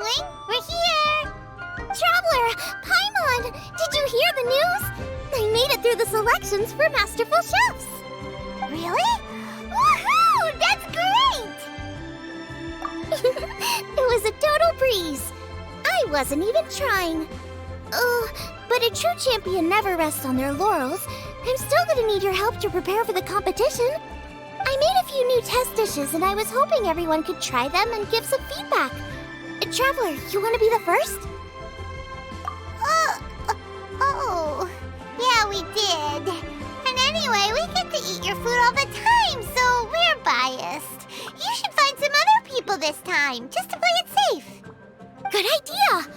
Xiangling, we're here! Traveler, Paimon, did you hear the news? I made it through the selections for Masterful Chefs! Really? Woohoo! That's great! It was a total breeze. I wasn't even trying. But a true champion never rests on their laurels. I'm still gonna need your help to prepare for the competition. I made a few new test dishes and I was hoping everyone could try them and give some feedback. Traveler, you want to be the first? Yeah, we did. And anyway, we get to eat your food all the time, so we're biased. You should find some other people this time, just to play it safe. Good idea.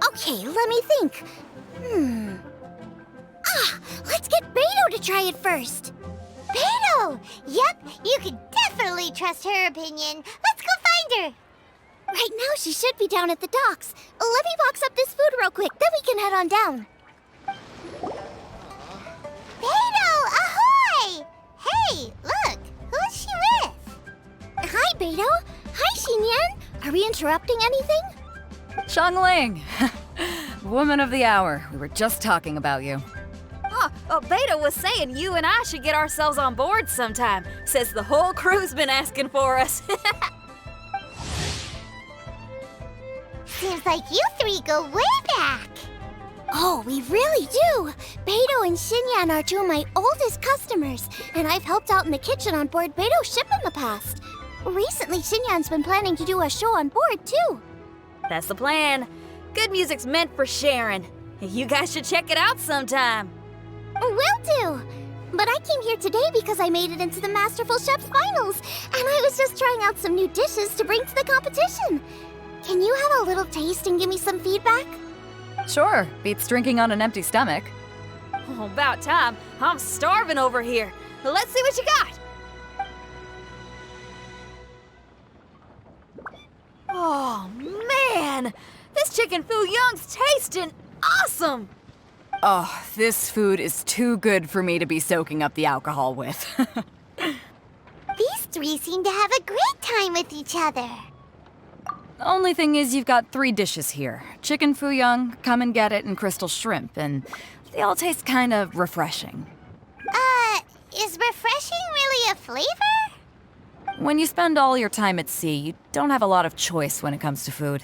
Okay, let me think. Let's get Beto to try it first. Beto! Yep, you can definitely trust her opinion. Let's go find her. Right now, she should be down at the docks. Let me box up this food real quick, then we can head on down. Beto, ahoy! Hey, look, who's she with? Hi, Beto. Hi, Xinyan. Are we interrupting anything? Xiangling! Woman of the hour. We were just talking about you. Beto was saying you and I should get ourselves on board sometime. Says the whole crew's been asking for us. Seems like you three go way back. Oh, we really do. Beto and Xinyan are two of my oldest customers, and I've helped out in the kitchen on board Beto's ship in the past. Recently, Xinyan's been planning to do a show on board, too. That's the plan. Good music's meant for sharing. You guys should check it out sometime. Will do. But I came here today because I made it into the Masterful Chef's finals, and I was just trying out some new dishes to bring to the competition. Can you have a little taste and give me some feedback? Sure, beats drinking on an empty stomach. Oh, about time. I'm starving over here. Let's see what you got. Oh, man. This chicken fuyong's tasting awesome. Oh, this food is too good for me to be soaking up the alcohol with. These three seem to have a great time with each other. Only thing is you've got 3 dishes here. Chicken fuyong, come and get it, and crystal shrimp, and they all taste kind of refreshing. Is refreshing really a flavor? When you spend all your time at sea, you don't have a lot of choice when it comes to food,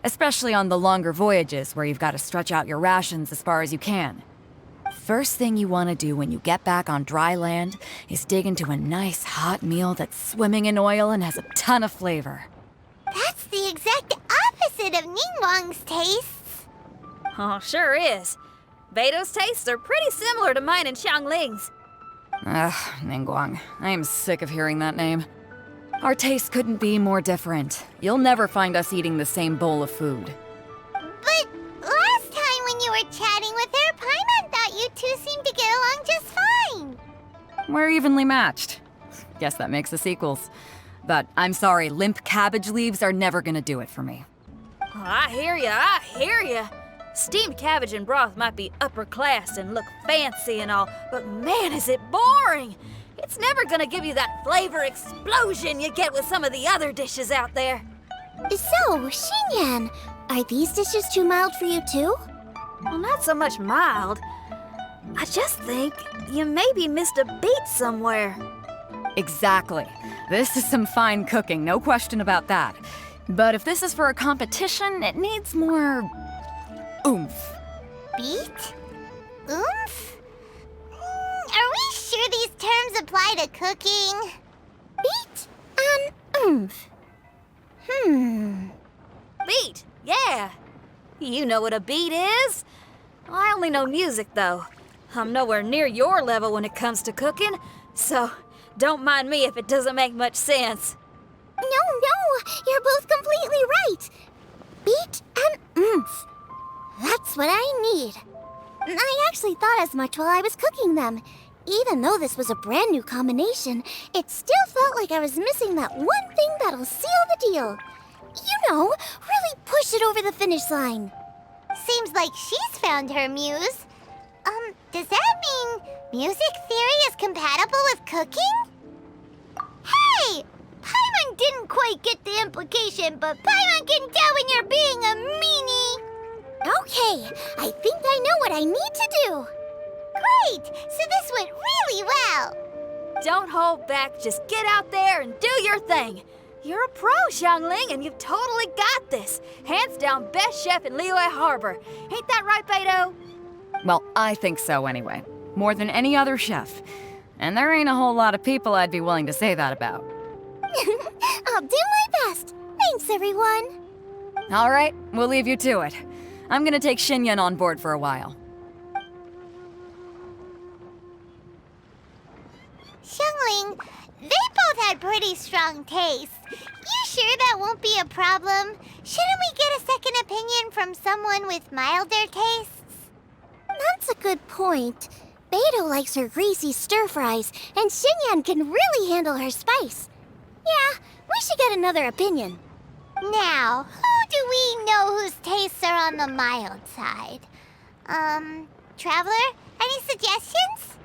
especially on the longer voyages where you've got to stretch out your rations as far as you can. First thing you want to do when you get back on dry land is dig into a nice hot meal that's swimming in oil and has a ton of flavor. That's the exact opposite of Ningguang's tastes. Oh, sure is. Beto's tastes are pretty similar to mine and Xiangling's. Ugh, Ningguang. I am sick of hearing that name. Our tastes couldn't be more different. You'll never find us eating the same bowl of food. But last time when you were chatting with her, Paimon thought you two seemed to get along just fine. We're evenly matched. Guess that makes us equals. But I'm sorry, limp cabbage leaves are never gonna do it for me. Oh, I hear ya. Steamed cabbage and broth might be upper class and look fancy and all, but man, is it boring! It's never gonna give you that flavor explosion you get with some of the other dishes out there. So, Xinyan, are these dishes too mild for you too? Well, not so much mild. I just think you maybe missed a beat somewhere. Exactly. This is some fine cooking, no question about that. But if this is for a competition, it needs more oomph. Beat? Oomph? Are we sure these terms apply to cooking? Beat and oomph. Beat, yeah. You know what a beat is. I only know music, though. I'm nowhere near your level when it comes to cooking, so don't mind me if it doesn't make much sense. No, you're both completely right. Beat and oomph. That's what I need. I actually thought as much while I was cooking them. Even though this was a brand new combination, it still felt like I was missing that one thing that'll seal the deal. You know, really push it over the finish line. Seems like she's found her muse. Does that mean music theory is compatible with cooking? Hey! Paimon didn't quite get the complication, but Paimon can tell when you're being a meanie. Okay, I think I know what I need to do. Great! So this went really well. Don't hold back, just get out there and do your thing. You're a pro, Xiangling, and you've totally got this. Hands down best chef in Liyue Harbor. Ain't that right, Beto? Well, I think so anyway. More than any other chef. And there ain't a whole lot of people I'd be willing to say that about. I'll do my best. Thanks, everyone. All right, we'll leave you to it. I'm gonna take Xinyan on board for a while. Xiangling, they both had pretty strong tastes. You sure that won't be a problem? Shouldn't we get a second opinion from someone with milder tastes? That's a good point. Beto likes her greasy stir-fries, and Xinyan can really handle her spice. Yeah, we should get another opinion. Now, who do we know whose tastes are on the mild side? Traveler, any suggestions?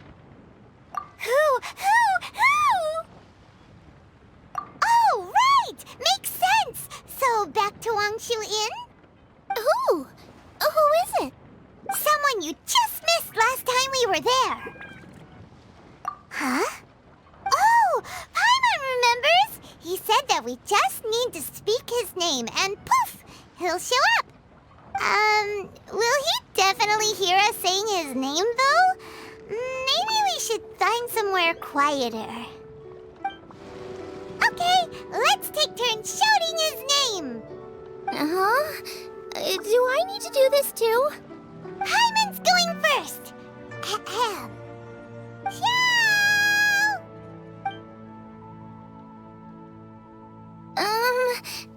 Who? Oh, right! Makes sense! So, back to Wangshu Inn? Who? Who is it? Someone you just missed last time we were there. Huh? Oh, Paimon remembers! He said that we just need to speak his name and poof, he'll show up. Will he definitely hear us saying his name though? Maybe we should find somewhere quieter. Okay, let's take turns shouting his name. Uh-huh. Do I need to do this too? Hyman's going first. Ahem. Shout!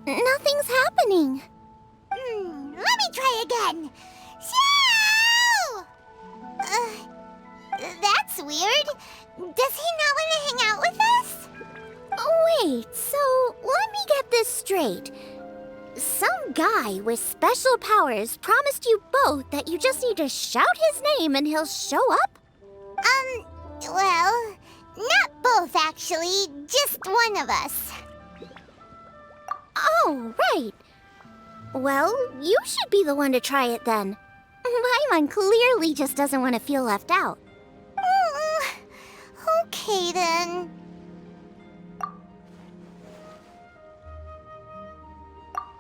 Nothing's happening. Let me try again. Shout! That's weird. Does he not want to hang out with us? Wait, so let me get this straight. Some guy with special powers promised you both that you just need to shout his name and he'll show up? Well, not both actually, just one of us. Oh, right. Well, you should be the one to try it then. Paimon clearly just doesn't want to feel left out. Okay then.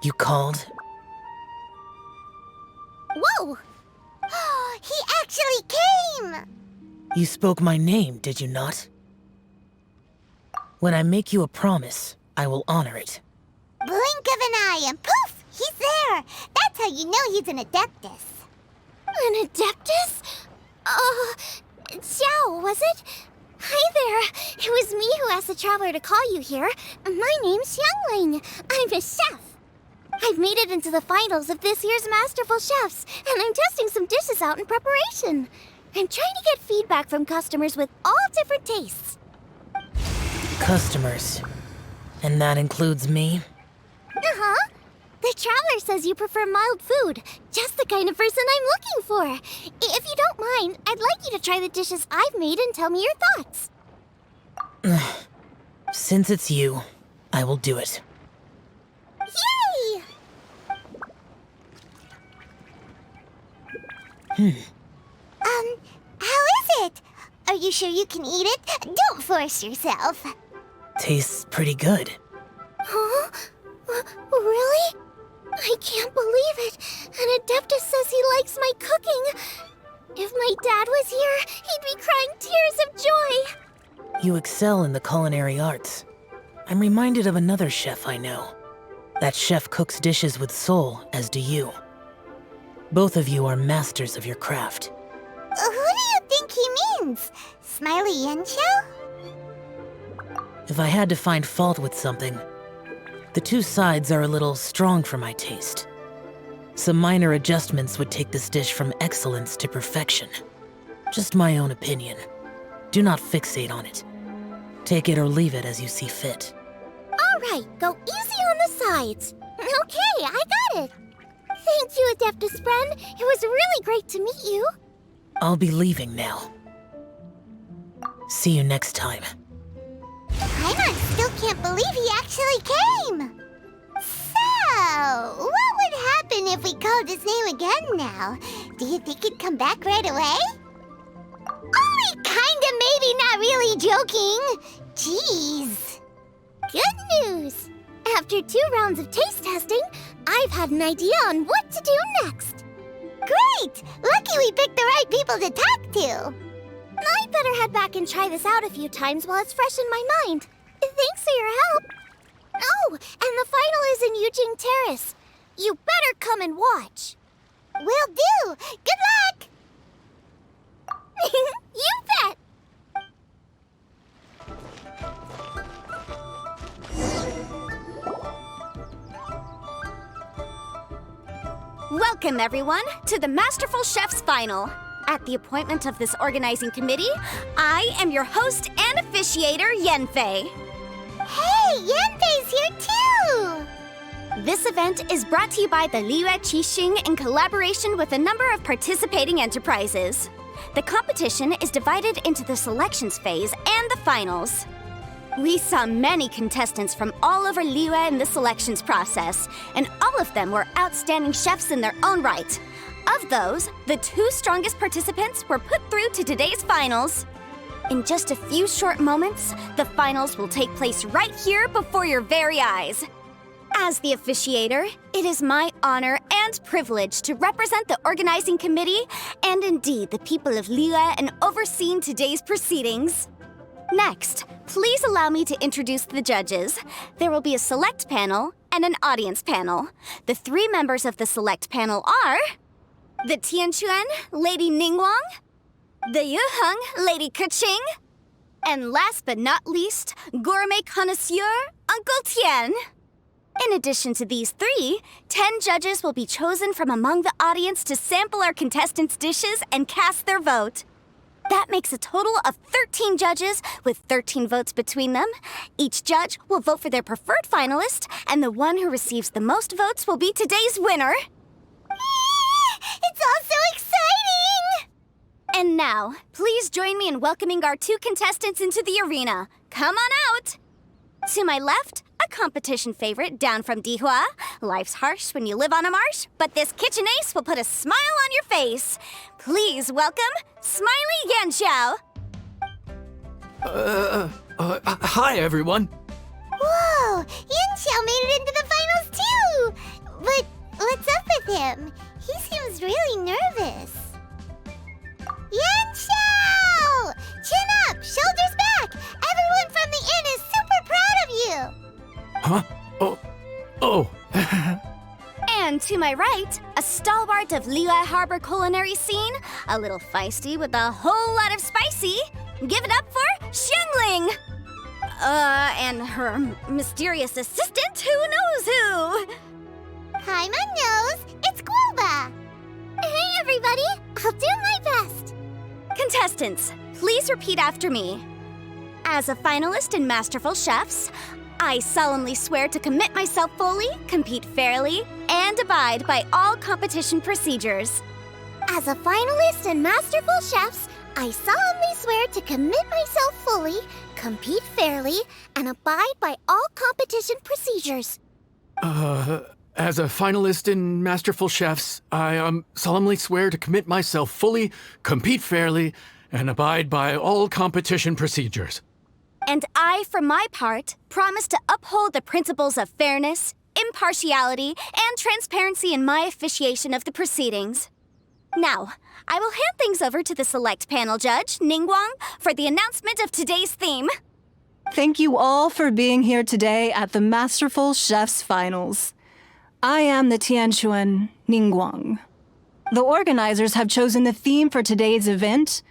You called? Whoa! He actually came! You spoke my name, did you not? When I make you a promise, I will honor it. Blink of an eye and poof! He's there! That's how you know he's an Adeptus. An Adeptus? Xiao, was it? Hi there. It was me who asked the Traveler to call you here. My name's Xiangling. I'm a chef. I've made it into the finals of this year's Masterful Chefs, and I'm testing some dishes out in preparation. I'm trying to get feedback from customers with all different tastes. Customers. And that includes me? Uh-huh. The Traveler says you prefer mild food, just the kind of person I'm looking for. If you don't mind, I'd like you to try the dishes I've made and tell me your thoughts. Since it's you, I will do it. Yay! How is it? Are you sure you can eat it? Don't force yourself. Tastes pretty good. Huh? Really? I can't believe it. An Adeptus says he likes my cooking. If my dad was here, he'd be crying tears of joy. You excel in the culinary arts. I'm reminded of another chef I know. That chef cooks dishes with soul, as do you. Both of you are masters of your craft. Who do you think he means? Smiley Yancho? If I had to find fault with something, the two sides are a little strong for my taste. Some minor adjustments would take this dish from excellence to perfection. Just my own opinion. Do not fixate on it. Take it or leave it as you see fit. All right, go easy on the sides. Okay, I got it. Thank you, Adeptus friend. It was really great to meet you. I'll be leaving now. See you next time. Paimon still can't believe he actually came. if we called his name again now, do you think he'd come back right away? Only kinda, maybe, not really joking. Jeez. Good news. After 2 rounds of taste testing, I've had an idea on what to do next. Great! Lucky we picked the right people to talk to. I'd better head back and try this out a few times while it's fresh in my mind. Thanks for your help. Oh, and the final is in Eugene Terrace. You better come and watch. Will do. Good luck. You bet. Welcome, everyone, to the Masterful Chef's Final. At the appointment of this organizing committee, I am your host and officiator, Yanfei. Hey, Yanfei's here too! This event is brought to you by the Liyue Qixing in collaboration with a number of participating enterprises. The competition is divided into the selections phase and the finals. We saw many contestants from all over Liyue in the selections process, and all of them were outstanding chefs in their own right. Of those, the 2 strongest participants were put through to today's finals. In just a few short moments, the finals will take place right here before your very eyes. As the officiator, it is my honor and privilege to represent the organizing committee and indeed the people of Liyue in overseeing today's proceedings. Next, please allow me to introduce the judges. There will be a select panel and an audience panel. The 3 members of the select panel are the Tianquan, Lady Ningguang, the Yuheng, Lady Keqing, and last but not least, gourmet connoisseur, Uncle Tian. In addition to these 3, 10 judges will be chosen from among the audience to sample our contestants' dishes and cast their vote. That makes a total of 13 judges, with 13 votes between them. Each judge will vote for their preferred finalist, and the one who receives the most votes will be today's winner. It's all so exciting! And now, please join me in welcoming our 2 contestants into the arena. Come on out! To my left, a competition favorite down from Dihua. Life's harsh when you live on a marsh, but this kitchen ace will put a smile on your face. Please welcome Smiley Yanxiao. Hi, everyone. Whoa, Yanxiao made it into the finals too! But what's up with him? He seems really nervous. Yanxiao! Chin up, shoulders back! Everyone from the inn is super proud of you! Huh? Oh. And to my right, a stalwart of Liyue Harbor culinary scene, a little feisty with a whole lot of spicy. Give it up for Xiangling! And her mysterious assistant, who knows who? Hi, my nose! It's Guoba! Hey, everybody! I'll do my best! Contestants, please repeat after me. As a finalist in Masterful Chefs, I solemnly swear to commit myself fully, compete fairly, and abide by all competition procedures. As a finalist in Masterful Chefs, I solemnly swear to commit myself fully, compete fairly, and abide by all competition procedures. As a finalist in Masterful Chefs, I solemnly swear to commit myself fully, compete fairly, and abide by all competition procedures. And I, for my part, promise to uphold the principles of fairness, impartiality, and transparency in my officiation of the proceedings. Now, I will hand things over to the select panel judge, Ningguang, for the announcement of today's theme. Thank you all for being here today at the Masterful Chef's Finals. I am the Tianquan, Ningguang. The organizers have chosen the theme for today's event,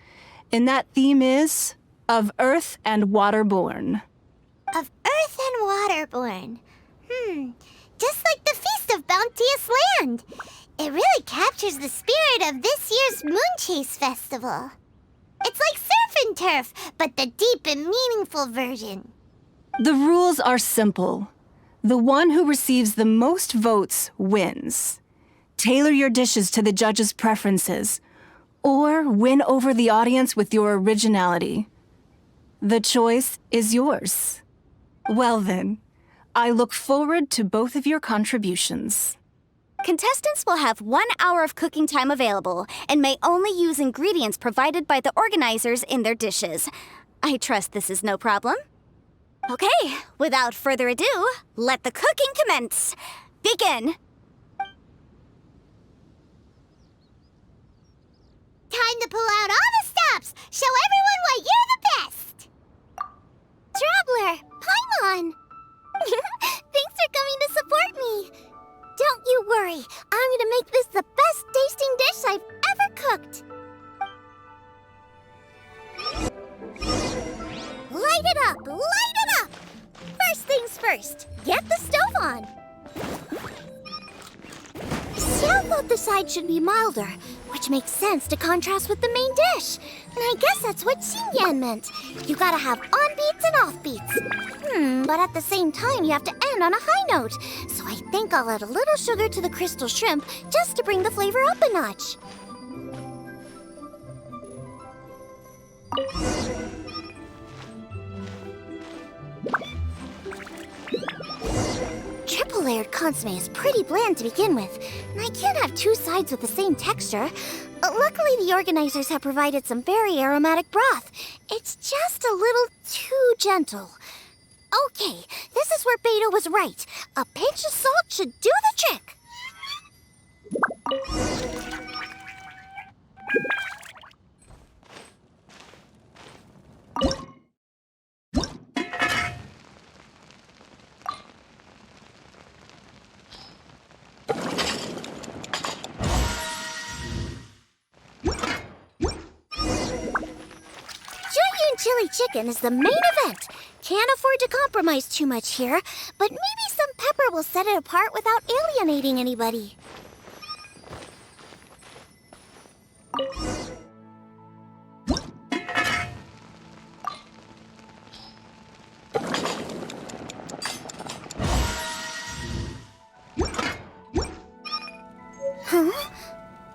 and that theme is of Earth and Waterborn. Of Earth and Waterborn. Just like the Feast of Bounteous Land. It really captures the spirit of this year's Moon Chase Festival. It's like surf and turf, but the deep and meaningful version. The rules are simple. The one who receives the most votes wins. Tailor your dishes to the judges' preferences, or win over the audience with your originality. The choice is yours. Well then, I look forward to both of your contributions. Contestants will have 1 hour of cooking time available and may only use ingredients provided by the organizers in their dishes. I trust this is no problem. Okay, without further ado, let the cooking commence. Begin. Time to pull out all the stops! Show everyone why you're the best! Traveler, Paimon! Thanks for coming to support me! Don't you worry, I'm gonna make this the best tasting dish I've ever cooked! Light it up! Light it up! First things first, get the stove on! Xiao thought the side should be milder, which makes sense to contrast with the main dish. And I guess that's what Xingyan meant. You gotta have on-beats and off-beats. But at the same time, you have to end on a high note. So I think I'll add a little sugar to the crystal shrimp just to bring the flavor up a notch. Triple-layered consomme is pretty bland to begin with, and I can't have two sides with the same texture. Luckily, the organizers have provided some very aromatic broth. It's just a little too gentle. Okay, this is where Beta was right. A pinch of salt should do the trick. Chili chicken is the main event. Can't afford to compromise too much here, but maybe some pepper will set it apart without alienating anybody. Huh?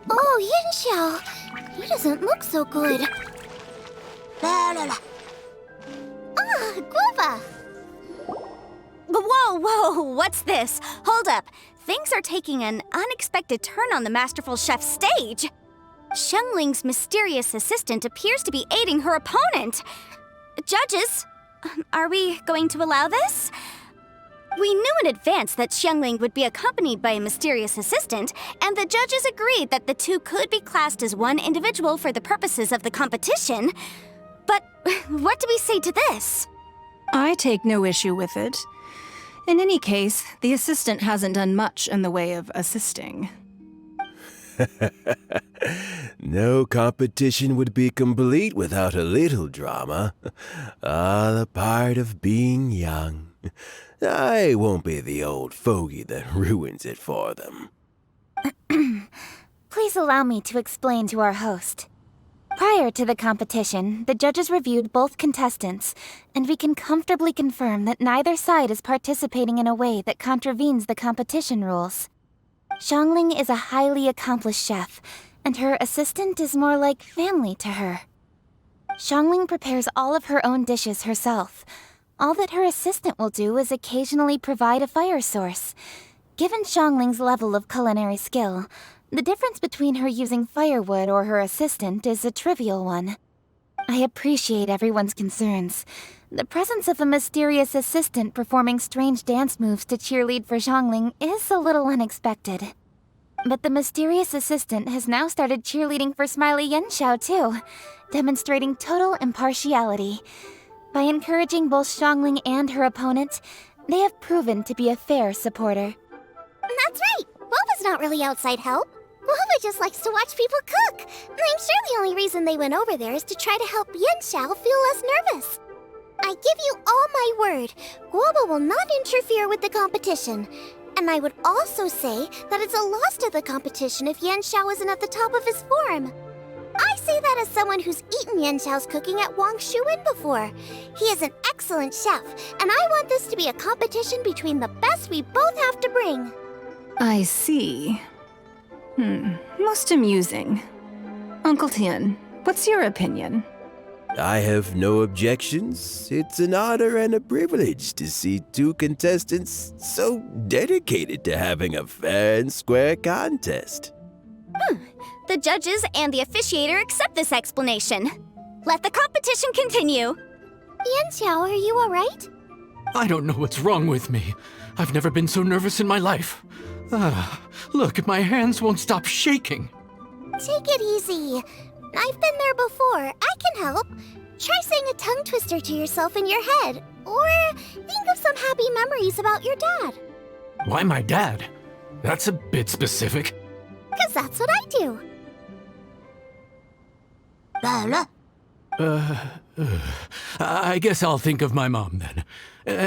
Oh, Yin Xiao. He doesn't look so good. Guoba! Whoa, what's this? Hold up. Things are taking an unexpected turn on the Masterful Chef's stage. Xiangling's mysterious assistant appears to be aiding her opponent. Judges, are we going to allow this? We knew in advance that Xiangling would be accompanied by a mysterious assistant, and the judges agreed that the two could be classed as one individual for the purposes of the competition. But what do we say to this? I take no issue with it. In any case, the assistant hasn't done much in the way of assisting. No competition would be complete without a little drama. All a part of being young. I won't be the old fogey that ruins it for them. Please allow me to explain to our host. Prior to the competition, the judges reviewed both contestants, and we can comfortably confirm that neither side is participating in a way that contravenes the competition rules. Xiangling is a highly accomplished chef, and her assistant is more like family to her. Xiangling prepares all of her own dishes herself. All that her assistant will do is occasionally provide a fire source. Given Xiangling's level of culinary skill, the difference between her using firewood or her assistant is a trivial one. I appreciate everyone's concerns. The presence of a mysterious assistant performing strange dance moves to cheerlead for Xiangling is a little unexpected. But the mysterious assistant has now started cheerleading for Smiley Yenxiao too, demonstrating total impartiality. By encouraging both Xiangling and her opponent, they have proven to be a fair supporter. That's right! Guoba's not really outside help. Guoba just likes to watch people cook. I'm sure the only reason they went over there is to try to help Yenxiao feel less nervous. I give you all my word, Guoba will not interfere with the competition. And I would also say that it's a loss to the competition if Yenxiao isn't at the top of his form. I say that as someone who's eaten Yenxiao's cooking at Wang Shuwen before. He is an excellent chef, and I want this to be a competition between the best we both have to bring. I see. Most amusing. Uncle Tian, what's your opinion? I have no objections. It's an honor and a privilege to see two contestants so dedicated to having a fair and square contest. The judges and the officiator accept this explanation. Let the competition continue. Yanxiao, are you alright? I don't know what's wrong with me. I've never been so nervous in my life. Look, my hands won't stop shaking. Take it easy. I've been there before. I can help. Try saying a tongue twister to yourself in your head. Or think of some happy memories about your dad. Why my dad? That's a bit specific. 'Cause that's what I do. I guess I'll think of my mom then.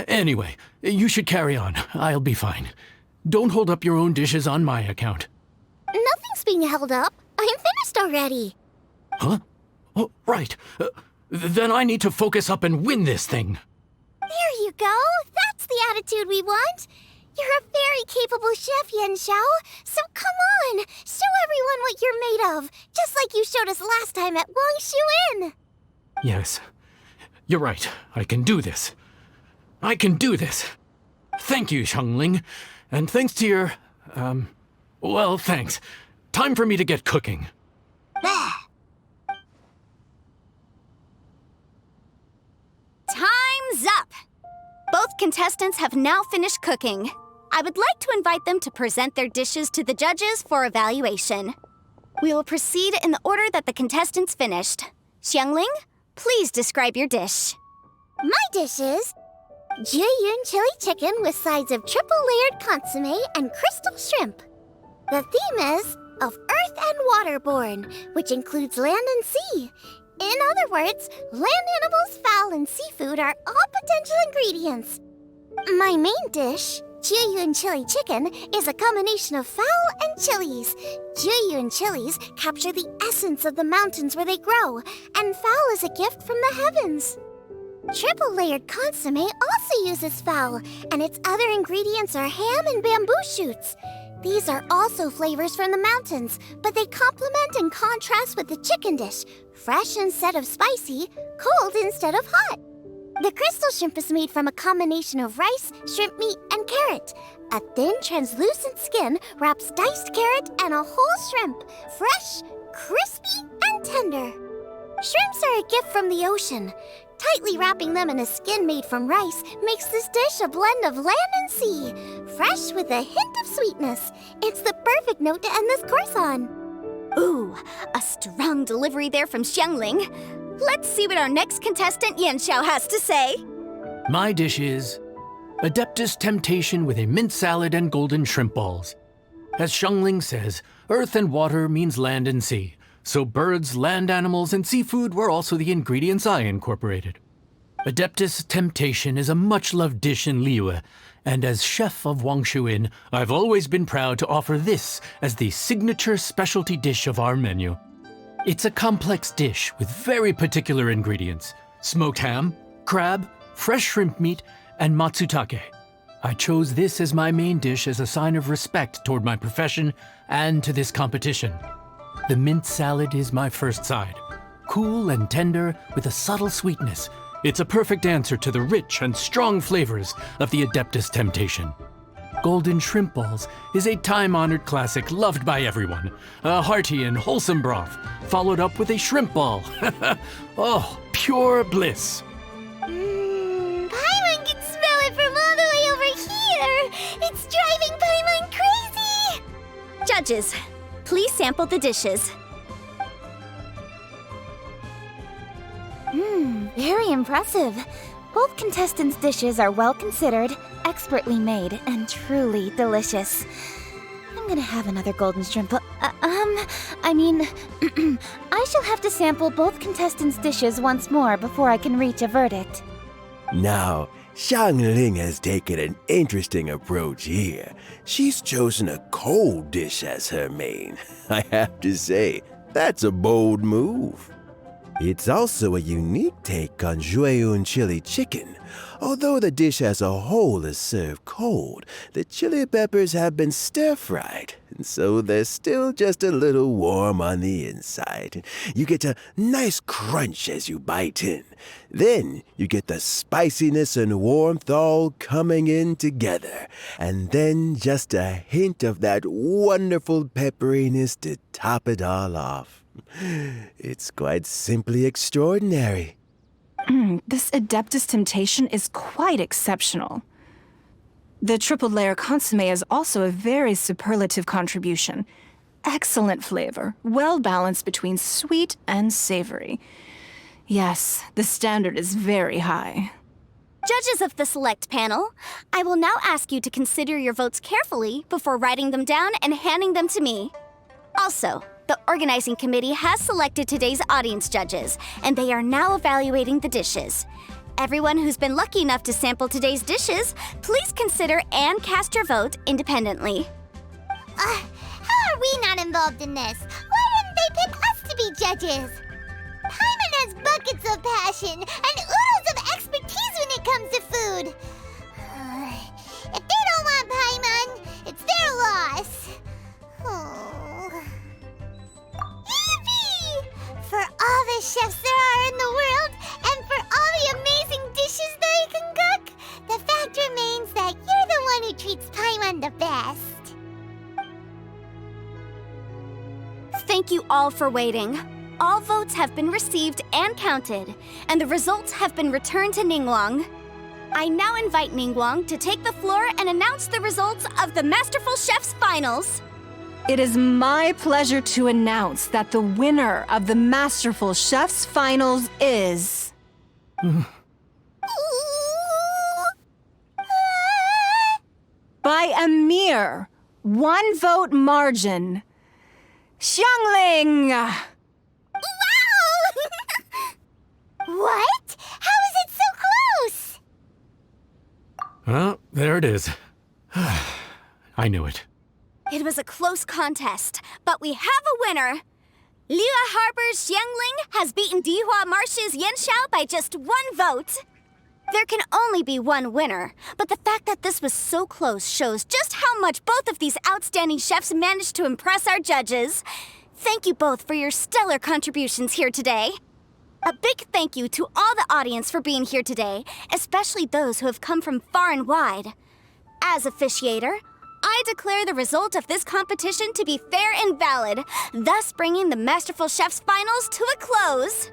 Anyway, you should carry on. I'll be fine. Don't hold up your own dishes on my account. Nothing's being held up. I'm finished already. Huh? Oh, right. Then I need to focus up and win this thing. There you go. That's the attitude we want. You're a very capable chef, Yanxiao. So come on, show everyone what you're made of, just like you showed us last time at Wangshuin. Yes, you're right. I can do this. I can do this. Thank you, Xiangling. And thanks to your, well, thanks. Time for me to get cooking. Time's up! Both contestants have now finished cooking. I would like to invite them to present their dishes to the judges for evaluation. We will proceed in the order that the contestants finished. Xiangling, please describe your dish. My dish is Jiyun chili chicken with sides of triple-layered consomme and crystal shrimp. The theme is of earth and waterborne, which includes land and sea. In other words, land animals, fowl, and seafood are all potential ingredients. My main dish, Jiyun chili chicken, is a combination of fowl and chilies. Jiyun chilies capture the essence of the mountains where they grow, and fowl is a gift from the heavens. Triple-layered consomme also uses fowl, and its other ingredients are ham and bamboo shoots. These are also flavors from the mountains, but they complement and contrast with the chicken dish, fresh instead of spicy, cold instead of hot. The crystal shrimp is made from a combination of rice, shrimp meat, and carrot. A thin, translucent skin wraps diced carrot and a whole shrimp, fresh, crispy, and tender. Shrimps are a gift from the ocean. Tightly wrapping them in a skin made from rice makes this dish a blend of land and sea, fresh with a hint of sweetness. It's the perfect note to end this course on. Ooh, a strong delivery there from Xiangling. Let's see what our next contestant Yanxiao has to say. My dish is Adeptus Temptation with a mint salad and golden shrimp balls. As Xiangling says, earth and water means land and sea. So birds, land animals, and seafood were also the ingredients I incorporated. Adeptus Temptation is a much-loved dish in Liyue, and as chef of Wangshuin, I've always been proud to offer this as the signature specialty dish of our menu. It's a complex dish with very particular ingredients: smoked ham, crab, fresh shrimp meat, and matsutake. I chose this as my main dish as a sign of respect toward my profession and to this competition. The mint salad is my first side. Cool and tender with a subtle sweetness, it's a perfect answer to the rich and strong flavors of the Adeptus Temptation. Golden shrimp balls is a time-honored classic loved by everyone. A hearty and wholesome broth, followed up with a shrimp ball. Oh, pure bliss. Paimon can smell it from all the way over here. It's driving Paimon crazy. Judges, please sample the dishes. Very impressive. Both contestants' dishes are well considered, expertly made, and truly delicious. I'm gonna have another golden shrimp. I shall have to sample both contestants' dishes once more before I can reach a verdict. Now, Xiangling has taken an interesting approach here. She's chosen a cold dish as her main. I have to say, that's a bold move. It's also a unique take on Jueyun chili chicken. Although the dish as a whole is served cold, the chili peppers have been stir-fried, and so they're still just a little warm on the inside. You get a nice crunch as you bite in. Then you get the spiciness and warmth all coming in together, and then just a hint of that wonderful pepperiness to top it all off. It's quite simply extraordinary. This Adeptus Temptation is quite exceptional. The triple layer consomme is also a very superlative contribution. Excellent flavor, well balanced between sweet and savory. Yes, the standard is very high. Judges of the select panel, I will now ask you to consider your votes carefully before writing them down and handing them to me. Also, the organizing committee has selected today's audience judges, and they are now evaluating the dishes. Everyone who's been lucky enough to sample today's dishes, please consider and cast your vote independently. How are we not involved in this? Why didn't they pick us to be judges? Paimon has buckets of passion and oodles of expertise when it comes to food. If they don't want Paimon, it's their loss. Oh. Yippee! For all the chefs there are in the world, and for all the amazing dishes they can cook, the fact remains that you're the one who treats Paimon the best. Thank you all for waiting. All votes have been received and counted, and the results have been returned to Ningguang. I now invite Ningguang to take the floor and announce the results of the Masterful Chef's Finals. It is my pleasure to announce that the winner of the Masterful Chef's Finals is... by a mere 1 vote margin, Xiangling! Wow! What? How is it so close? Well, there it is. I knew it. It was a close contest, but we have a winner. Liyue Harbor's Xiangling has beaten Dihua Marsh's Yanxiao by just 1 vote. There can only be one winner, but the fact that this was so close shows just how much both of these outstanding chefs managed to impress our judges. Thank you both for your stellar contributions here today. A big thank you to all the audience for being here today, especially those who have come from far and wide. As officiator, I declare the result of this competition to be fair and valid, thus bringing the Masterful Chef's Finals to a close.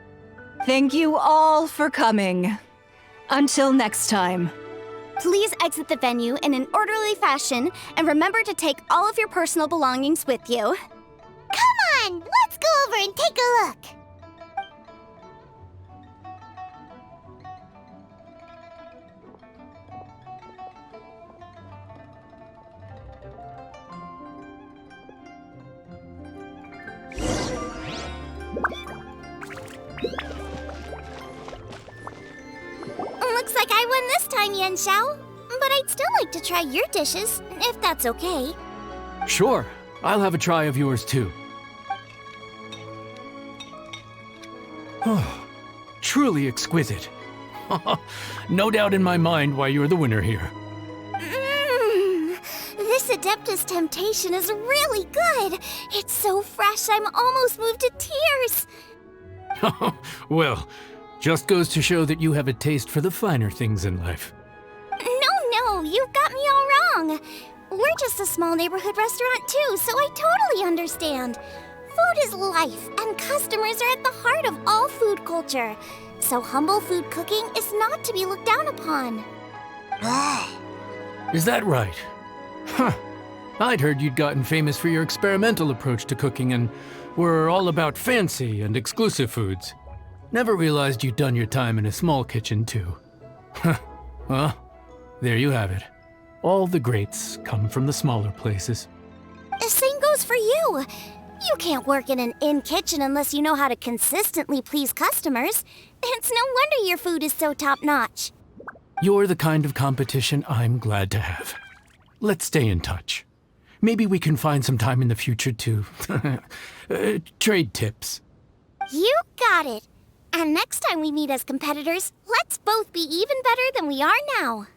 Thank you all for coming. Until next time. Please exit the venue in an orderly fashion, and remember to take all of your personal belongings with you. Come on, let's go over and take a look. Looks like I won this time, Yanxiao. But I'd still like to try your dishes, if that's okay. Sure, I'll have a try of yours too. Truly exquisite. No doubt in my mind why you're the winner here. This Adeptus Temptation is really good. It's so fresh, I'm almost moved to tears. Well, just goes to show that you have a taste for the finer things in life. No, you've got me all wrong. We're just a small neighborhood restaurant too, so I totally understand. Food is life, and customers are at the heart of all food culture. So humble food cooking is not to be looked down upon. Is that right? Huh. I'd heard you'd gotten famous for your experimental approach to cooking and were all about fancy and exclusive foods. Never realized you'd done your time in a small kitchen too. Well, there you have it. All the greats come from the smaller places. The same goes for you. You can't work in an inn kitchen unless you know how to consistently please customers. It's no wonder your food is so top-notch. You're the kind of competition I'm glad to have. Let's stay in touch. Maybe we can find some time in the future to trade tips. You got it. And next time we meet as competitors, let's both be even better than we are now.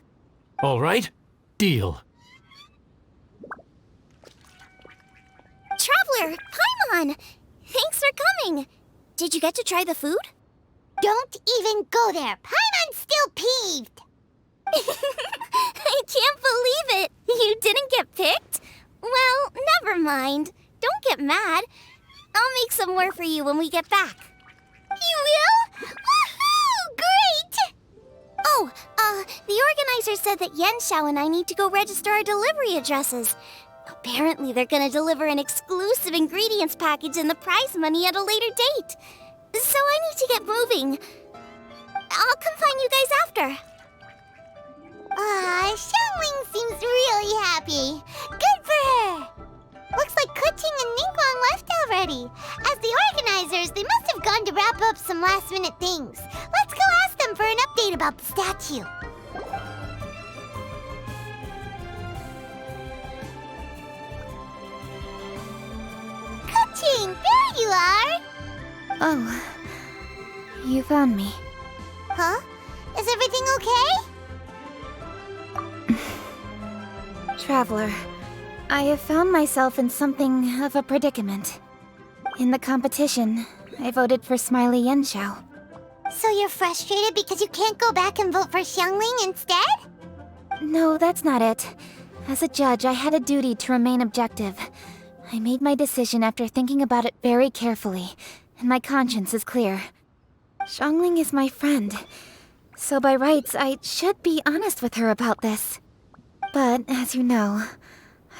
All right, deal. Traveler, Paimon! Thanks for coming. Did you get to try the food? Don't even go there. Paimon's still peeved. I can't believe it. You didn't get picked? Well, never mind. Don't get mad. I'll make some more for you when we get back. You will? Woohoo! Great! Oh, the organizer said that Yenshao and I need to go register our delivery addresses. Apparently, they're gonna deliver an exclusive ingredients package and the prize money at a later date. So I need to get moving. I'll come find you guys after. Xiangling seems really happy. Good for her. Looks like Kuching and Ningguang left already. As the organizers, they must have gone to wrap up some last-minute things. Let's go ask them for an update about the statue. Kuching, there you are! Oh, you found me. Huh? Is everything okay? Traveler, I have found myself in something of a predicament. In the competition, I voted for Smiley Yenshao. So you're frustrated because you can't go back and vote for Xiangling instead? No, that's not it. As a judge, I had a duty to remain objective. I made my decision after thinking about it very carefully, and my conscience is clear. Xiangling is my friend, so by rights, I should be honest with her about this. But, as you know,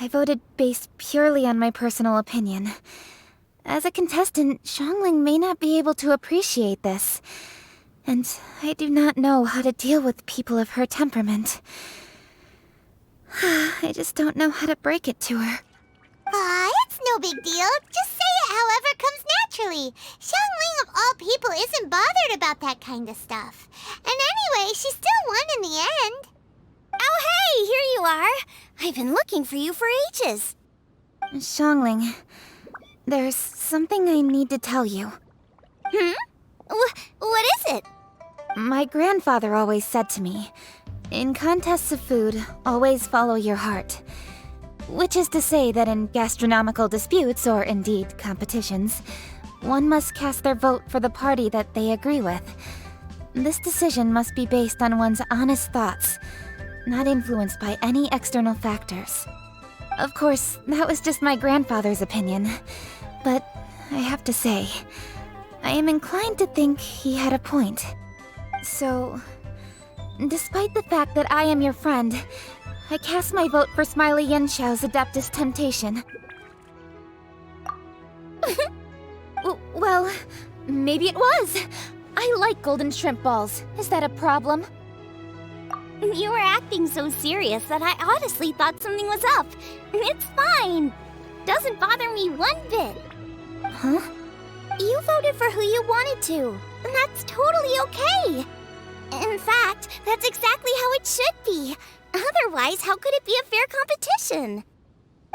I voted based purely on my personal opinion. As a contestant, Xiangling may not be able to appreciate this, and I do not know how to deal with people of her temperament. I just don't know how to break it to her. It's no big deal. Just say it however comes naturally. Xiangling of all people isn't bothered about that kind of stuff. And anyway, she still won in the end. Oh, hey, here you are. I've been looking for you for ages. Xiangling, there's something I need to tell you. What is it? My grandfather always said to me, in contests of food, always follow your heart. Which is to say that in gastronomical disputes, or indeed competitions, one must cast their vote for the party that they agree with. This decision must be based on one's honest thoughts, not influenced by any external factors. Of course, that was just my grandfather's opinion, but I have to say, I am inclined to think he had a point. So, despite the fact that I am your friend, I cast my vote for Smiley Yenshao's Adeptus Temptation. Well, maybe it was. I like golden shrimp balls. Is that a problem? You were acting so serious that I honestly thought something was up. It's fine. Doesn't bother me one bit. Huh? You voted for who you wanted to, and that's totally okay. In fact, that's exactly how it should be. Otherwise, how could it be a fair competition?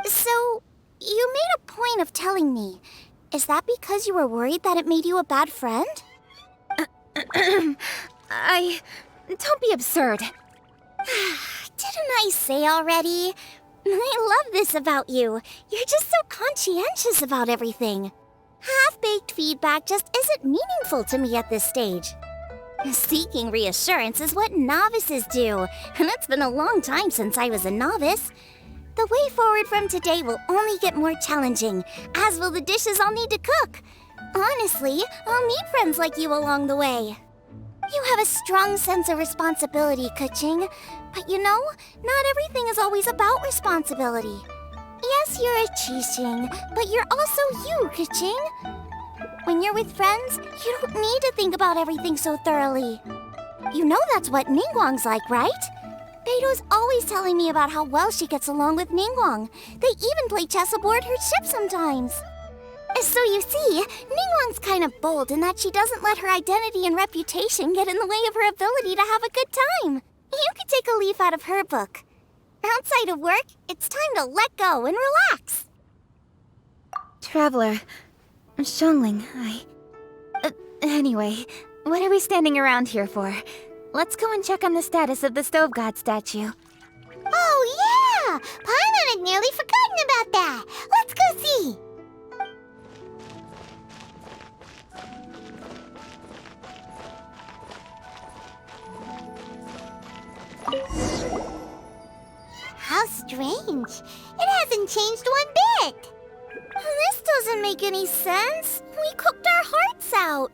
So, you made a point of telling me. Is that because you were worried that it made you a bad friend? Don't be absurd. Didn't I say already? I love this about you. You're just so conscientious about everything. Half-baked feedback just isn't meaningful to me at this stage. Seeking reassurance is what novices do, and it's been a long time since I was a novice. The way forward from today will only get more challenging, as will the dishes I'll need to cook. Honestly, I'll need friends like you along the way. You have a strong sense of responsibility, Kuching. But you know, not everything is always about responsibility. Yes, you're a Qixing, but you're also you, Kuching. When you're with friends, you don't need to think about everything so thoroughly. You know that's what Ningguang's like, right? Beido's always telling me about how well she gets along with Ningguang. They even play chess aboard her ship sometimes. So you see, Ningguang's kind of bold in that she doesn't let her identity and reputation get in the way of her ability to have a good time. You could take a leaf out of her book. Outside of work, it's time to let go and relax. Traveler, Xiangling, anyway, What are we standing around here for? Let's go and check on the status of the Stove God statue. Oh, yeah! Paimon had nearly forgotten about that. Let's go see. How strange. It hasn't changed one bit. This doesn't make any sense. We cooked our hearts out.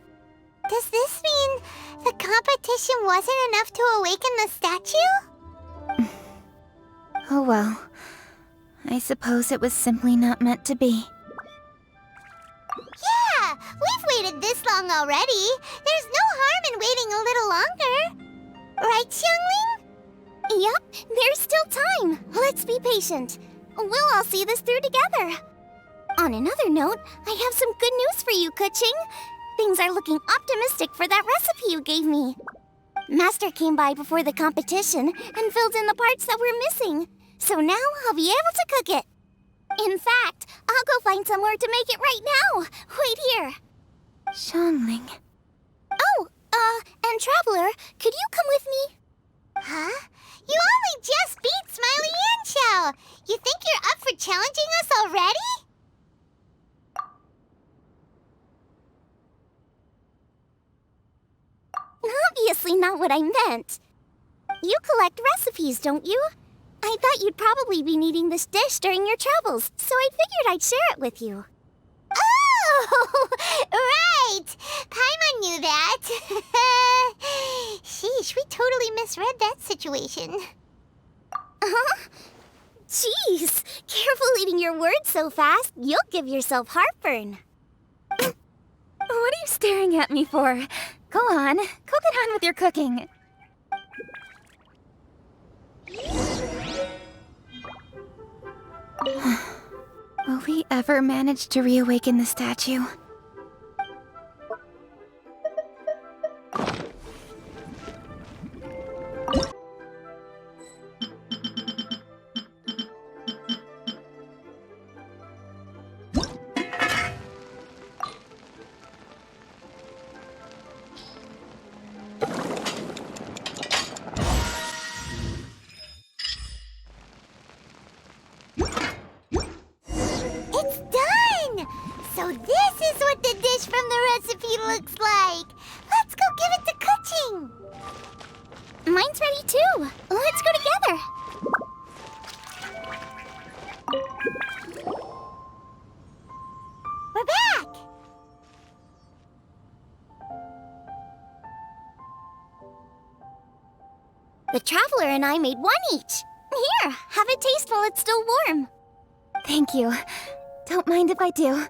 Does this mean the competition wasn't enough to awaken the statue? Oh well. I suppose it was simply not meant to be. Yeah, we've waited this long already. There's no harm in waiting a little longer. Right, Xiangling? Yup, there's still time. Let's be patient. We'll all see this through together. On another note, I have some good news for you, Kuching. Things are looking optimistic for that recipe you gave me. Master came by before the competition and filled in the parts that were missing. So now I'll be able to cook it. In fact, I'll go find somewhere to make it right now. Wait here. Xiangling. Oh, and Traveler, could you come with me? Huh? You only just beat Smiley and Xiao. You think you're up for challenging us already? Obviously not what I meant. You collect recipes, don't you? I thought you'd probably be needing this dish during your travels, so I figured I'd share it with you. Oh, right! Paimon knew that. Sheesh, we totally misread that situation. Huh? Jeez, careful eating your words so fast. You'll give yourself heartburn. What are you staring at me for? Go on, go get on with your cooking. Will we ever manage to reawaken the statue? It's done! So this is what the dish from the recipe looks like. Let's go give it to Kuching. Mine's ready too. Let's go together. We're back! The Traveler and I made one each. Here, have a taste while it's still warm. Thank you. Don't mind if I do.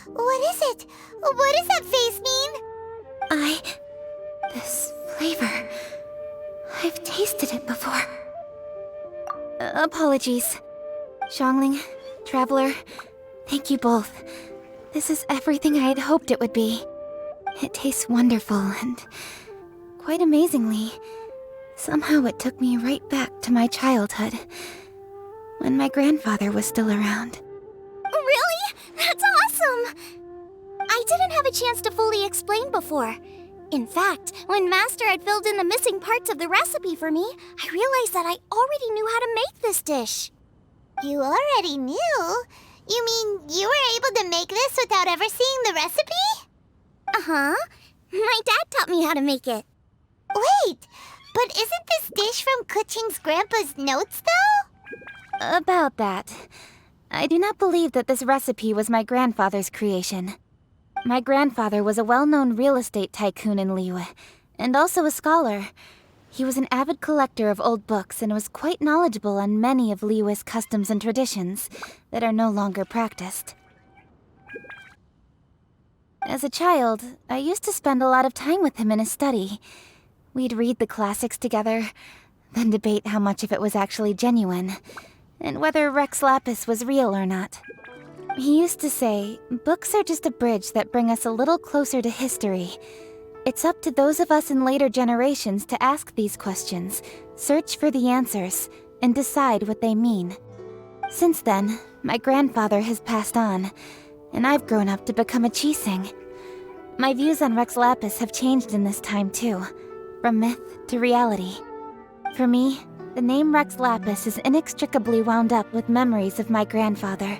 What is it? What does that face mean? This flavor. I've tasted it before. Apologies. Xiangling, Traveler, thank you both. This is everything I had hoped it would be. It tastes wonderful and, quite amazingly, somehow it took me right back to my childhood, when my grandfather was still around. Really? That's awesome! I didn't have a chance to fully explain before. In fact, when Master had filled in the missing parts of the recipe for me, I realized that I already knew how to make this dish. You already knew? You mean you were able to make this without ever seeing the recipe? Uh-huh. My dad taught me how to make it. Wait, but isn't this dish from Kuching's grandpa's notes, though? About that. I do not believe that this recipe was my grandfather's creation. My grandfather was a well-known real estate tycoon in Liyue, and also a scholar. He was an avid collector of old books and was quite knowledgeable on many of Liyue's customs and traditions that are no longer practiced. As a child, I used to spend a lot of time with him in his study. We'd read the classics together, then debate how much of it was actually genuine, and whether Rex Lapis was real or not. He used to say, books are just a bridge that bring us a little closer to history. It's up to those of us in later generations to ask these questions, search for the answers, and decide what they mean. Since then, my grandfather has passed on, and I've grown up to become a Qixing. My views on Rex Lapis have changed in this time too, from myth to reality. For me, the name Rex Lapis is inextricably wound up with memories of my grandfather.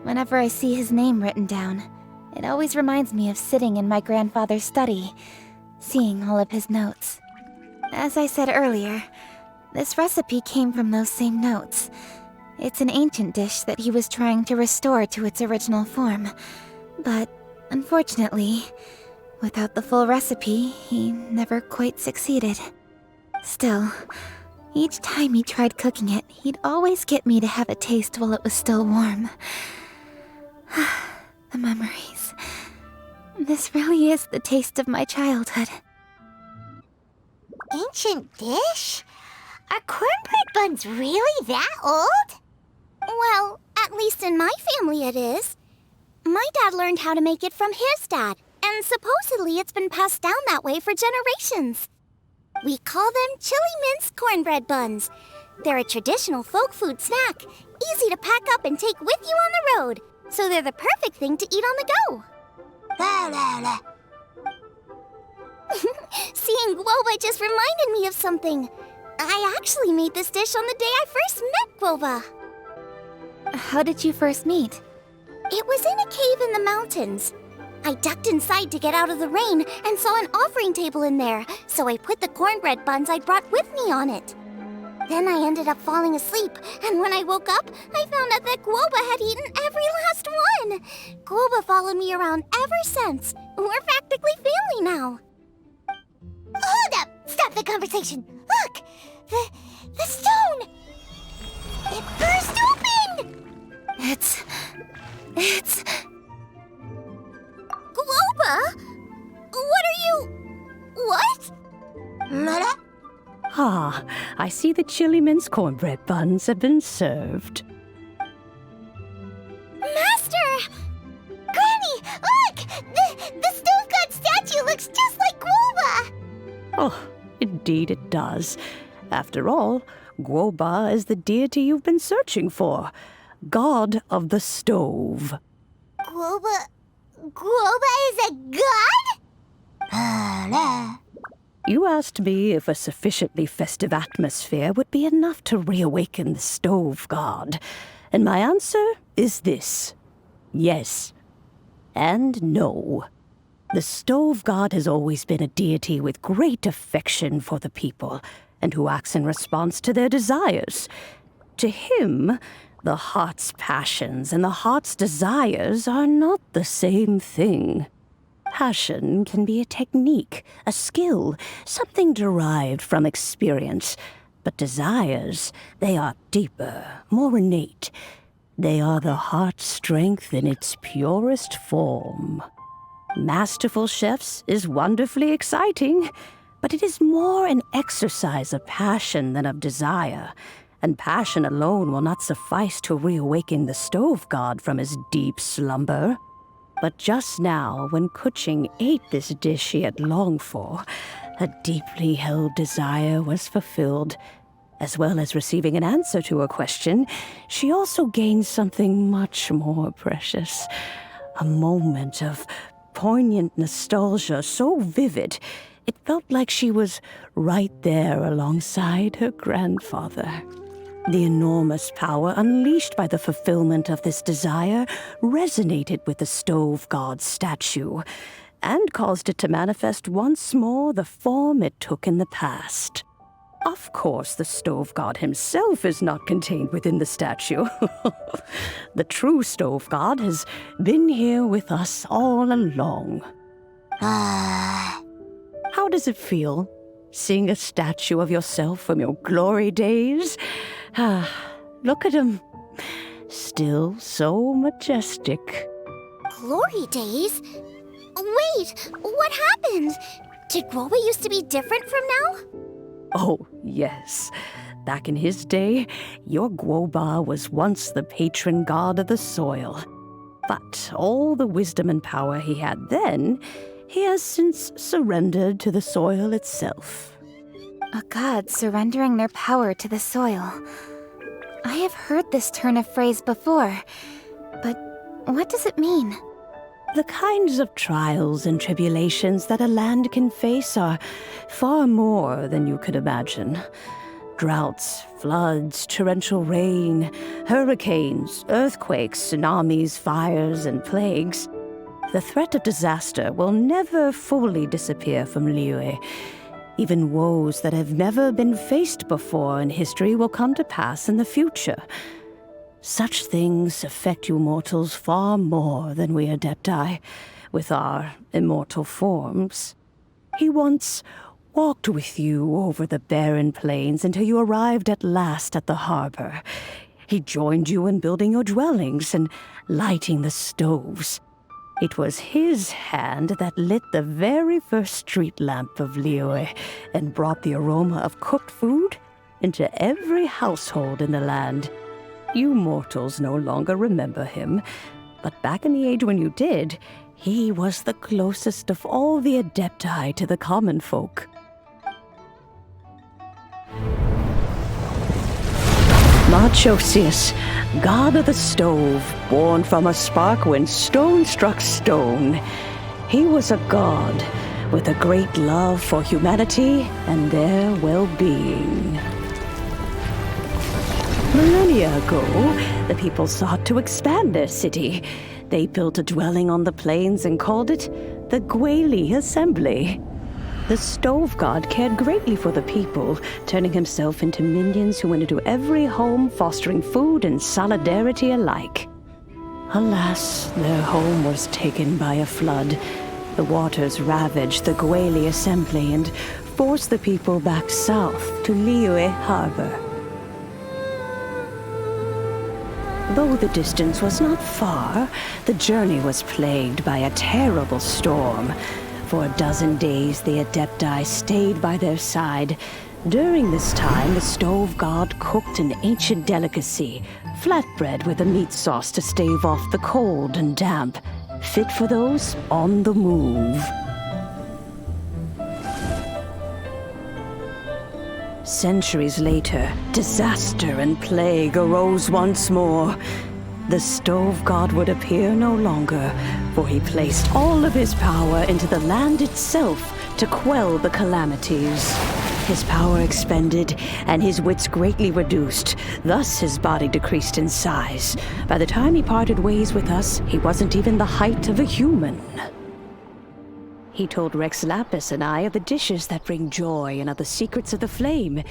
Whenever I see his name written down, it always reminds me of sitting in my grandfather's study, seeing all of his notes. As I said earlier, this recipe came from those same notes. It's an ancient dish that he was trying to restore to its original form. But, unfortunately, without the full recipe, he never quite succeeded. Still, each time he tried cooking it, he'd always get me to have a taste while it was still warm. The memories. This really is the taste of my childhood. Ancient dish? Are cornbread buns really that old? Well, at least in my family it is. My dad learned how to make it from his dad, and supposedly it's been passed down that way for generations. We call them chili minced cornbread buns. They're a traditional folk food snack, easy to pack up and take with you on the road, so they're the perfect thing to eat on the go. Seeing Guoba just reminded me of something. I actually made this dish on the day I first met Guoba. How did you first meet? It was in a cave in the mountains. I ducked inside to get out of the rain and saw an offering table in there, so I put the cornbread buns I'd brought with me on it. Then I ended up falling asleep, and when I woke up, I found out that Guoba had eaten every last one. Guoba followed me around ever since. We're practically family now. Hold up! Stop the conversation! Look! The stone! It burst open! It's... Guoba? What are you... What? Ah, I see the chili minced cornbread buns have been served. Master! Granny, look! The stone god statue looks just like Guoba! Oh, indeed it does. After all, Guoba is the deity you've been searching for. God of the stove. Guoba is a god? You asked me if a sufficiently festive atmosphere would be enough to reawaken the stove god. And my answer is this. Yes. And no. The stove god has always been a deity with great affection for the people, and who acts in response to their desires. To him, the heart's passions and the heart's desires are not the same thing. Passion can be a technique, a skill, something derived from experience. But desires, they are deeper, more innate. They are the heart's strength in its purest form. Masterful chefs is wonderfully exciting, but it is more an exercise of passion than of desire. And passion alone will not suffice to reawaken the stove god from his deep slumber. But just now, when Kuching ate this dish he had longed for, a deeply held desire was fulfilled. As well as receiving an answer to her question, she also gained something much more precious. A moment of poignant nostalgia so vivid, it felt like she was right there alongside her grandfather. The enormous power unleashed by the fulfillment of this desire resonated with the stove god's statue, and caused it to manifest once more the form it took in the past. Of course, the stove god himself is not contained within the statue. The true stove god has been here with us all along. How does it feel, seeing a statue of yourself from your glory days? Look at him. Still so majestic. Glory days? Wait, what happened? Did Guoba used to be different from now? Oh, yes. Back in his day, your Guoba was once the patron god of the soil. But all the wisdom and power he had then, he has since surrendered to the soil itself. A god surrendering their power to the soil. I have heard this turn of phrase before, but what does it mean? The kinds of trials and tribulations that a land can face are far more than you could imagine. Droughts, floods, torrential rain, hurricanes, earthquakes, tsunamis, fires, and plagues. The threat of disaster will never fully disappear from Liyue. Even woes that have never been faced before in history will come to pass in the future. Such things affect you mortals far more than we Adepti, with our immortal forms. He once walked with you over the barren plains until you arrived at last at the harbor. He joined you in building your dwellings and lighting the stoves. It was his hand that lit the very first street lamp of Liyue and brought the aroma of cooked food into every household in the land. You mortals no longer remember him, but back in the age when you did, he was the closest of all the Adepti to the common folk. Marchosius, god of the stove, born from a spark when stone struck stone. He was a god with a great love for humanity and their well-being. Millennia ago, the people sought to expand their city. They built a dwelling on the plains and called it the Gueli Assembly. The stove god cared greatly for the people, turning himself into minions who went into every home, fostering food and solidarity alike. Alas, their home was taken by a flood. The waters ravaged the Gueli Assembly and forced the people back south to Liyue Harbor. Though the distance was not far, the journey was plagued by a terrible storm. For a dozen days, the Adepti stayed by their side. During this time, the stove god cooked an ancient delicacy, flatbread with a meat sauce to stave off the cold and damp, fit for those on the move. Centuries later, disaster and plague arose once more. The stove god would appear no longer, for he placed all of his power into the land itself to quell the calamities. His power expended, and his wits greatly reduced. Thus his body decreased in size. By the time he parted ways with us, he wasn't even the height of a human. He told Rex Lapis and I of the dishes that bring joy and of the secrets of the flame,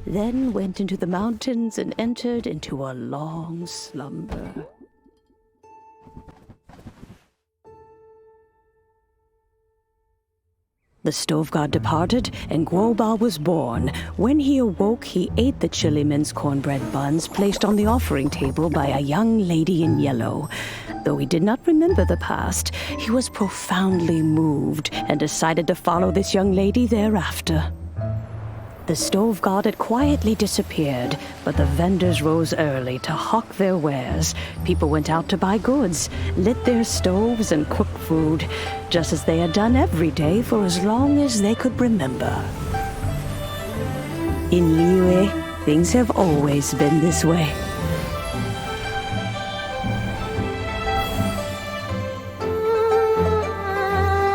then went into the mountains and entered into a long slumber. The stove god departed, and Guoba was born. When he awoke, he ate the chili mince cornbread buns placed on the offering table by a young lady in yellow. Though he did not remember the past, he was profoundly moved and decided to follow this young lady thereafter. The stove god had quietly disappeared, but the vendors rose early to hawk their wares. People went out to buy goods, lit their stoves, and cooked food, just as they had done every day for as long as they could remember. In Liyue, things have always been this way.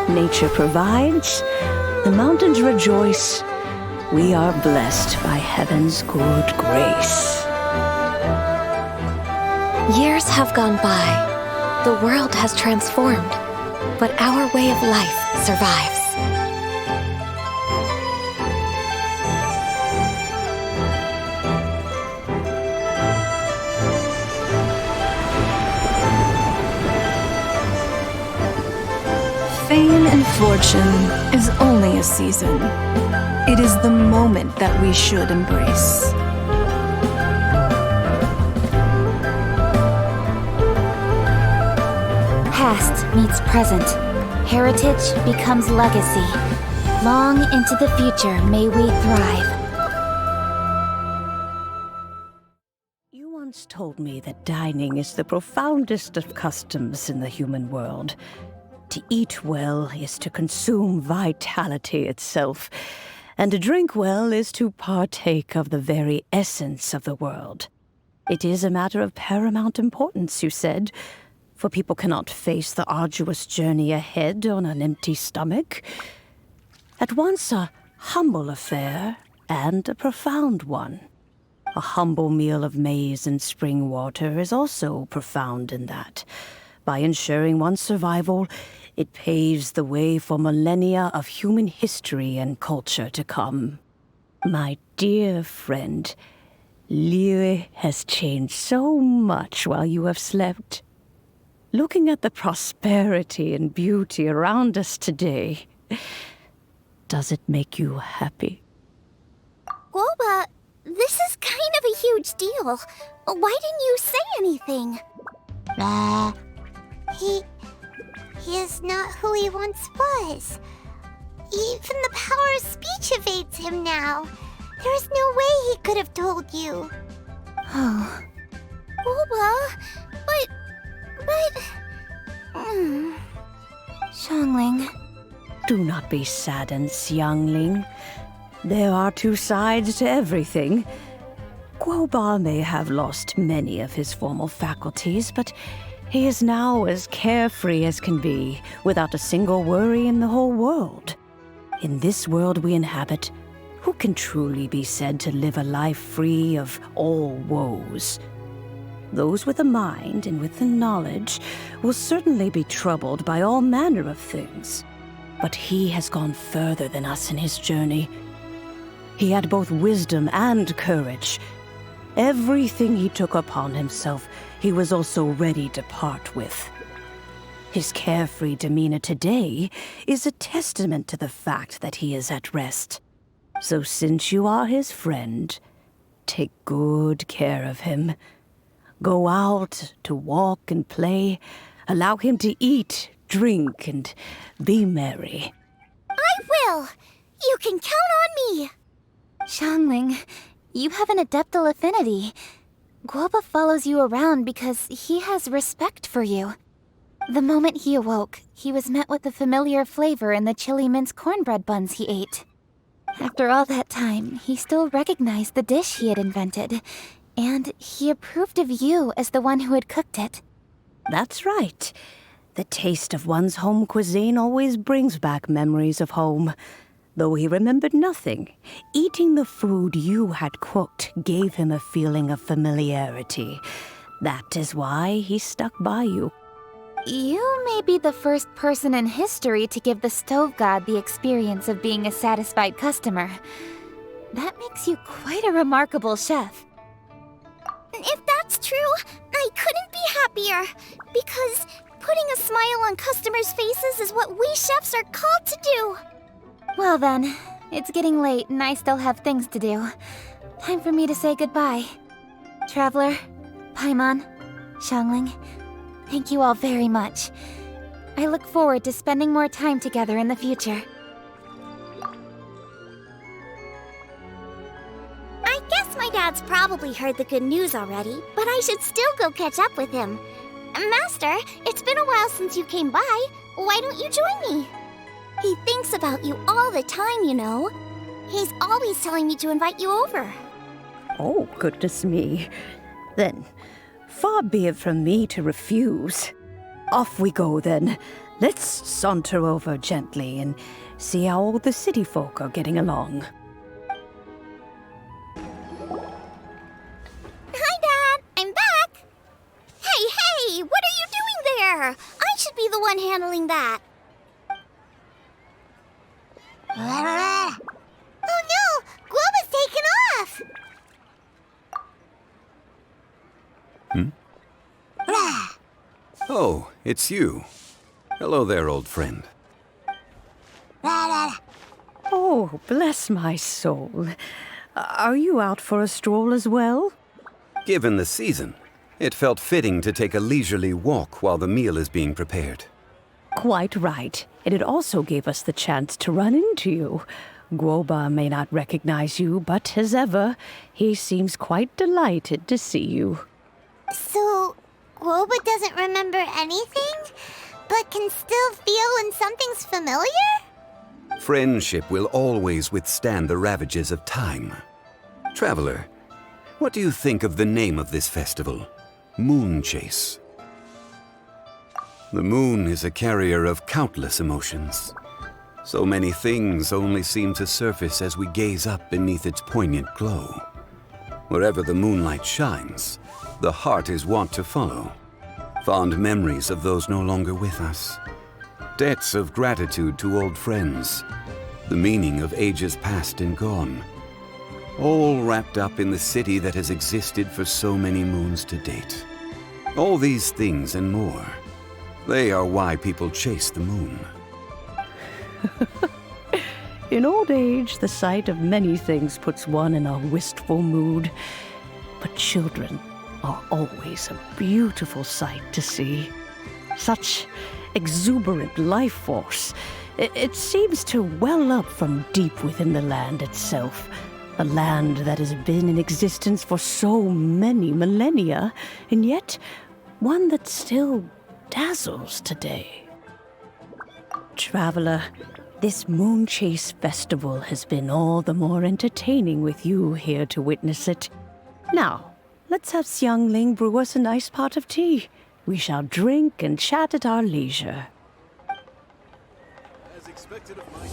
Nature provides, the mountains rejoice. We are blessed by heaven's good grace. Years have gone by. The world has transformed, but our way of life survives. Fame and fortune is only a season. It is the moment that we should embrace. Past meets present. Heritage becomes legacy. Long into the future may we thrive. You once told me that dining is the profoundest of customs in the human world. To eat well is to consume vitality itself, and to drink well is to partake of the very essence of the world. It is a matter of paramount importance, you said, for people cannot face the arduous journey ahead on an empty stomach. At once a humble affair and a profound one. A humble meal of maize and spring water is also profound in that. By ensuring one's survival, it paves the way for millennia of human history and culture to come. My dear friend, Liyue has changed so much while you have slept. Looking at the prosperity and beauty around us today, does it make you happy? Guoba, this is kind of a huge deal. Why didn't you say anything? He is not who he once was. Even the power of speech evades him now. There is no way he could have told you. Oh. Guoba, but... Xiangling. Do not be saddened, Xiangling. There are two sides to everything. Guoba may have lost many of his formal faculties, but he is now as carefree as can be, without a single worry in the whole world. In this world we inhabit, who can truly be said to live a life free of all woes? Those with a mind and with the knowledge will certainly be troubled by all manner of things. But he has gone further than us in his journey. He had both wisdom and courage. Everything he took upon himself, he was also ready to part with. His carefree demeanor today is a testament to the fact that he is at rest. So since you are his friend, take good care of him. Go out to walk and play. Allow him to eat, drink, and be merry. I will! You can count on me! Xiangling, you have an adeptal affinity. Guoba follows you around because he has respect for you. The moment he awoke, he was met with the familiar flavor in the chili mince cornbread buns he ate. After all that time, he still recognized the dish he had invented, and he approved of you as the one who had cooked it. That's right. The taste of one's home cuisine always brings back memories of home. Though he remembered nothing, eating the food you had cooked gave him a feeling of familiarity. That is why he stuck by you. You may be the first person in history to give the stove god the experience of being a satisfied customer. That makes you quite a remarkable chef. If that's true, I couldn't be happier. Because putting a smile on customers' faces is what we chefs are called to do. Well then, it's getting late and I still have things to do. Time for me to say goodbye. Traveler, Paimon, Xiangling, thank you all very much. I look forward to spending more time together in the future. I guess my dad's probably heard the good news already, but I should still go catch up with him. Master, it's been a while since you came by. Why don't you join me? He thinks about you all the time, you know. He's always telling me to invite you over. Oh, goodness me. Then, far be it from me to refuse. Off we go, then. Let's saunter over gently and see how all the city folk are getting along. Hi, Dad. I'm back. Hey, what are you doing there? I should be the one handling that. Oh no! Guoba's taken off! Oh, it's you. Hello there, old friend. Oh, bless my soul. Are you out for a stroll as well? Given the season, it felt fitting to take a leisurely walk while the meal is being prepared. Quite right. And it also gave us the chance to run into you. Guoba may not recognize you, but as ever, he seems quite delighted to see you. So, Guoba doesn't remember anything, but can still feel when something's familiar? Friendship will always withstand the ravages of time. Traveler, What do you think of the name of this festival? Moon Chase. The moon is a carrier of countless emotions. So many things only seem to surface as we gaze up beneath its poignant glow. Wherever the moonlight shines, the heart is wont to follow. Fond memories of those no longer with us. Debts of gratitude to old friends. The meaning of ages past and gone. All wrapped up in the city that has existed for so many moons to date. All these things and more. They are why people chase the moon. In old age, the sight of many things puts one in a wistful mood. But children are always a beautiful sight to see. Such exuberant life force. It seems to well up from deep within the land itself. A land that has been in existence for so many millennia, and yet one that still dazzles today. Traveler, this Moon Chase Festival has been all the more entertaining with you here to witness it. Now, let's have Xiangling brew us a nice pot of tea. We shall drink and chat at our leisure. As expected of my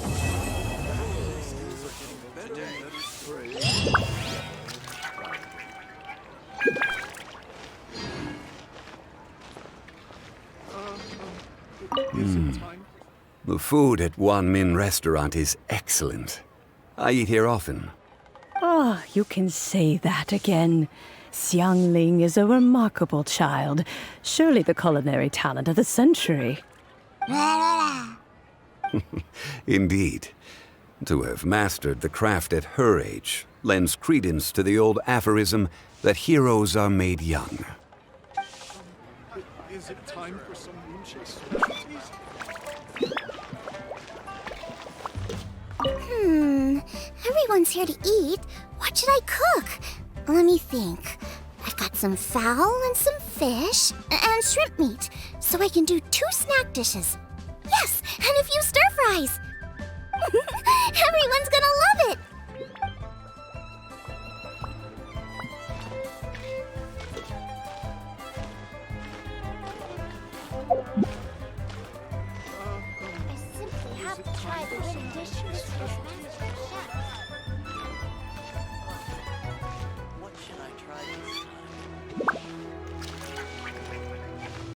The food at Wan Min Restaurant is excellent. I eat here often. Ah, you can say that again. Xiangling is a remarkable child. Surely the culinary talent of the century. Indeed. To have mastered the craft at her age lends credence to the old aphorism that heroes are made young. Is it time for some moon chase specialties? Everyone's here to eat. What should I cook? Let me think. I've got some fowl and some fish and shrimp meat, so I can do 2 snack dishes. Yes, and a few stir fries. Everyone's gonna love it. I simply have to try the hidden dish Mr. Master Chef.